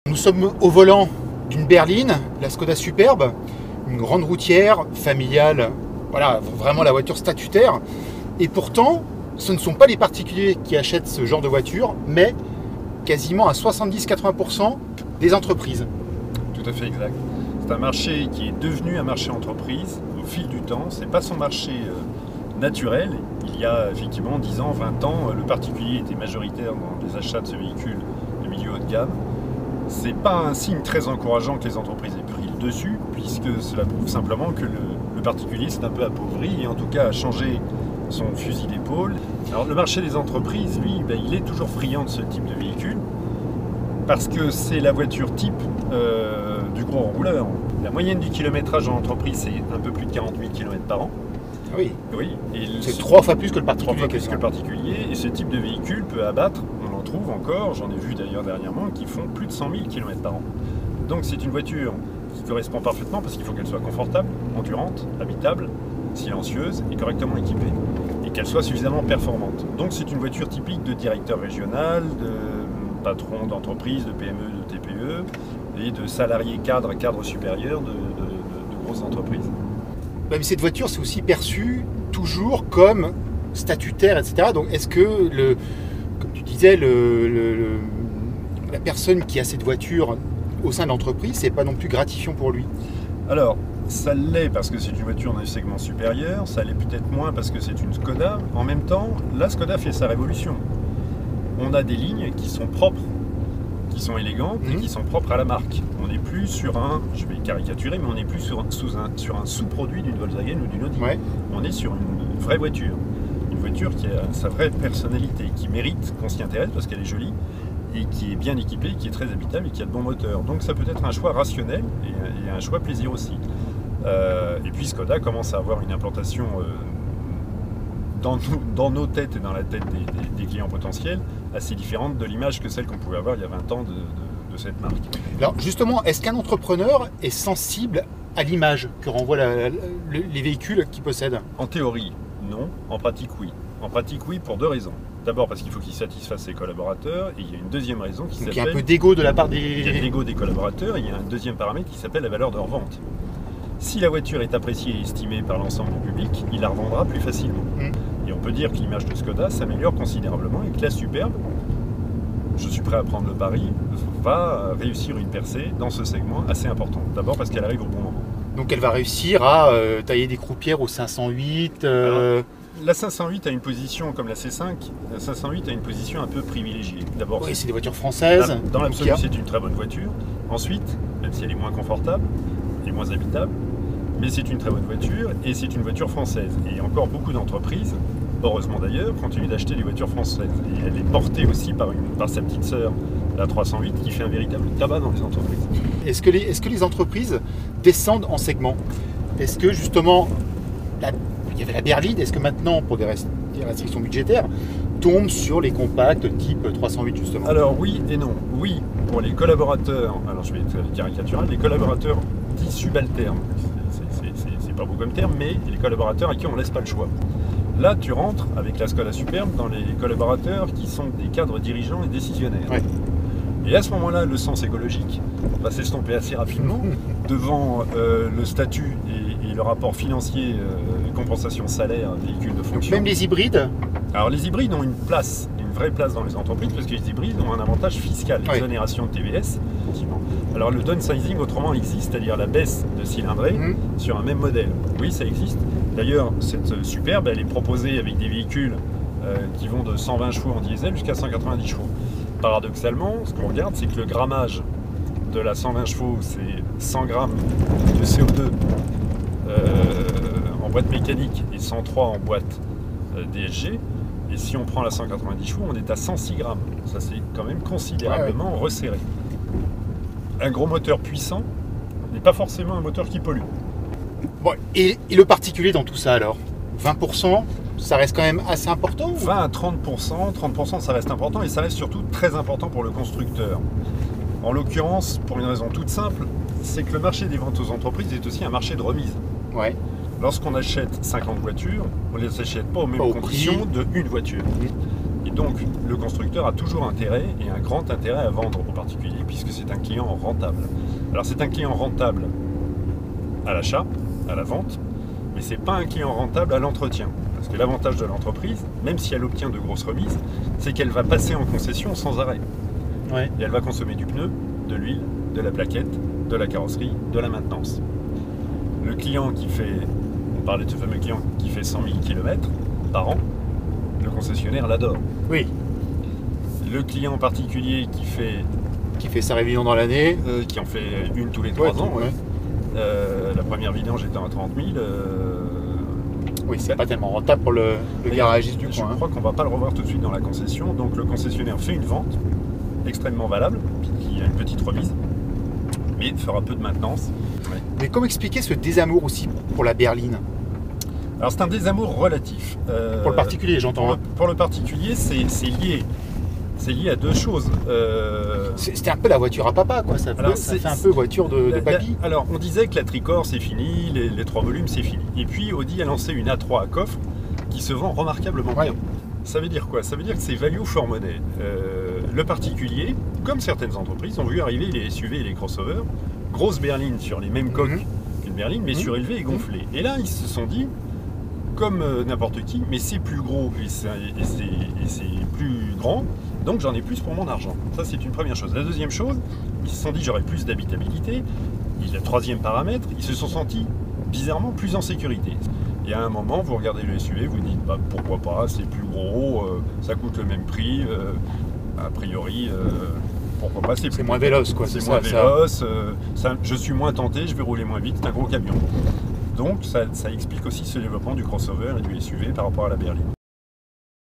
Nous sommes au volant d'une berline, la Skoda Superbe, une grande routière familiale, voilà, vraiment la voiture statutaire. Et pourtant, ce ne sont pas les particuliers qui achètent ce genre de voiture, mais quasiment à 70-80% des entreprises. Tout à fait exact. C'est un marché qui est devenu un marché entreprise au fil du temps. Ce n'est pas son marché naturel. Il y a effectivement 10 ans, 20 ans, le particulier était majoritaire dans les achats de ce véhicule de milieu haut de gamme. Ce n'est pas un signe très encourageant que les entreprises aient pris le dessus, puisque cela prouve simplement que le particulier s'est un peu appauvri et en tout cas a changé son fusil d'épaule. Alors le marché des entreprises, lui, il est toujours friand de ce type de véhicule, parce que c'est la voiture type du gros rouleur. La moyenne du kilométrage en entreprise, c'est un peu plus de 40 000 km par an. Oui, oui. C'est 3 fois plus que le particulier. 3 fois plus que le particulier. Et ce type de véhicule peut abattre, on en trouve encore, j'en ai vu d'ailleurs dernièrement, qui font plus de 100 000 km par an. Donc c'est une voiture qui correspond parfaitement parce qu'il faut qu'elle soit confortable, endurante, habitable, silencieuse et correctement équipée. Et qu'elle soit suffisamment performante. Donc c'est une voiture typique de directeur régional, de patron d'entreprise, de PME, de TPE et de salariés cadres supérieurs de grosses entreprises. Mais cette voiture, c'est aussi perçu toujours comme statutaire, etc. Donc est-ce que, comme tu disais, la personne qui a cette voiture au sein de l'entreprise, c'est pas non plus gratifiant pour lui? Alors, ça l'est parce que c'est une voiture d'un segment supérieur, ça l'est peut-être moins parce que c'est une Skoda. En même temps, la Skoda fait sa révolution. On a des lignes qui sont propres, qui sont élégantes et qui sont propres à la marque. On n'est plus sur un, je vais caricaturer, mais on n'est plus sur un sous-produit d'une Volkswagen ou d'une Audi. Ouais. On est sur une vraie voiture. Une voiture qui a sa vraie personnalité, qui mérite qu'on s'y intéresse parce qu'elle est jolie et qui est bien équipée, qui est très habitable et qui a de bons moteurs. Donc ça peut être un choix rationnel et un choix plaisir aussi. Et puis Skoda commence à avoir une implantation dans nos têtes et dans la tête des clients potentiels assez différente de l'image que celle qu'on pouvait avoir il y a 20 ans de cette marque. Alors justement, est-ce qu'un entrepreneur est sensible à l'image que renvoient les véhicules qu'il possède? En théorie, non. En pratique, oui. En pratique, oui, pour deux raisons. D'abord parce qu'il faut qu'il satisfasse ses collaborateurs, et il y a une deuxième raison qui s'appelle... Il y a un peu d'ego de la part des... Il y a l'ego des collaborateurs, et il y a un deuxième paramètre qui s'appelle la valeur de revente. Si la voiture est appréciée et estimée par l'ensemble du public, il la revendra plus facilement. Et on peut dire que l'image de Skoda s'améliore considérablement et que la Superbe, je suis prêt à prendre le pari, va réussir une percée dans ce segment assez important. D'abord parce qu'elle arrive au bon moment. Donc elle va réussir à tailler des croupières au 508 Alors, la 508 a une position comme la C5, la 508 a une position un peu privilégiée. D'abord, oui, c'est des voitures françaises. Dans l'absolu, c'est une très bonne voiture. Ensuite, même si elle est moins confortable et moins habitable, mais c'est une très bonne voiture et c'est une voiture française. Et encore beaucoup d'entreprises, heureusement d'ailleurs, continuent d'acheter des voitures françaises. Et elle est portée aussi par sa petite sœur, la 308, qui fait un véritable tabac dans les entreprises. Est-ce que les entreprises descendent en segment? Est-ce que justement, il y avait la berline, est-ce que maintenant, pour des restrictions budgétaires, tombe sur les compacts type 308 justement? Alors oui et non. Oui, pour les collaborateurs, alors je vais être caricatural, les collaborateurs dits subalternes, c'est pas beau comme terme, mais les collaborateurs à qui on laisse pas le choix. Là, tu rentres avec la Skoda Superbe dans les collaborateurs qui sont des cadres dirigeants et décisionnaires. Ouais. Et à ce moment-là, le sens écologique va s'estomper assez rapidement devant le statut et le rapport financier, compensation salaire, véhicule de fonction. Donc même les hybrides? Alors les hybrides ont une vraie place dans les entreprises parce que les hybrides ont un avantage fiscal, l'exonération de TVS. Alors le downsizing autrement existe, c'est-à-dire la baisse de cylindrée sur un même modèle. Oui, ça existe. D'ailleurs, cette Superbe, elle est proposée avec des véhicules qui vont de 120 chevaux en diesel jusqu'à 190 chevaux. Paradoxalement, ce qu'on regarde, c'est que le grammage de la 120 chevaux, c'est 100 grammes de CO2 en boîte mécanique et 103 en boîte DSG. Et si on prend la 190 chevaux, on est à 106 grammes. Ça, c'est quand même considérablement resserré. Un gros moteur puissant n'est pas forcément un moteur qui pollue. Bon, et le particulier dans tout ça alors? 20%, ça reste quand même assez important? 20 à 30%, 30% ça reste important et ça reste surtout très important pour le constructeur. En l'occurrence, pour une raison toute simple, c'est que le marché des ventes aux entreprises est aussi un marché de remise. Ouais. Lorsqu'on achète 50 voitures, on ne les achète pas aux mêmes conditions d'une voiture. Et donc, le constructeur a toujours intérêt, et un grand intérêt à vendre aux particuliers, puisque c'est un client rentable. Alors c'est un client rentable à l'achat, à la vente, mais c'est pas un client rentable à l'entretien. Parce que l'avantage de l'entreprise, même si elle obtient de grosses remises, c'est qu'elle va passer en concession sans arrêt. Ouais. Et elle va consommer du pneu, de l'huile, de la plaquette, de la carrosserie, de la maintenance. Le client qui fait, on parlait de ce fameux client qui fait 100 000 km par an, le concessionnaire l'adore. Oui. Le client particulier qui fait sa révision dans l'année. qui en fait une tous les 3 ans. Ouais. La première vidange étant à 30 000. Oui, c'est pas tellement rentable pour le garagiste du Je coin. crois qu'on va pas le revoir tout de suite dans la concession. Donc le concessionnaire fait une vente extrêmement valable, qui a une petite remise, mais fera peu de maintenance. Ouais. Mais comment expliquer ce désamour aussi pour la berline? Alors c'est un désamour relatif. Pour le particulier, j'entends. Pour le particulier, c'est lié. C'est lié à deux choses. C'était un peu la voiture à papa, quoi. Ça fait un peu voiture de papy. Alors, on disait que la Tricor, c'est fini, les 3 volumes, c'est fini. Et puis, Audi a lancé une A3 à coffre qui se vend remarquablement bien. Ça veut dire quoi? Ça veut dire que c'est value for money. Le particulier, comme certaines entreprises, ont vu arriver les SUV et les crossovers, grosses berlines sur les mêmes coques qu'une berline, mais surélevées et gonflées. Et là, ils se sont dit, comme n'importe qui, mais c'est plus gros et c'est plus grand, donc j'en ai plus pour mon argent. Ça, c'est une première chose. La deuxième chose, ils se sont dit j'aurai plus d'habitabilité. Et le troisième paramètre, ils se sont sentis bizarrement plus en sécurité. Et à un moment, vous regardez le SUV, vous dites bah, pourquoi pas, c'est plus gros, ça coûte le même prix, a priori, pourquoi pas, c'est moins véloce, quoi. C'est moins véloce, je suis moins tenté, je vais rouler moins vite, c'est un gros camion. Donc ça explique aussi ce développement du crossover et du SUV par rapport à la berline.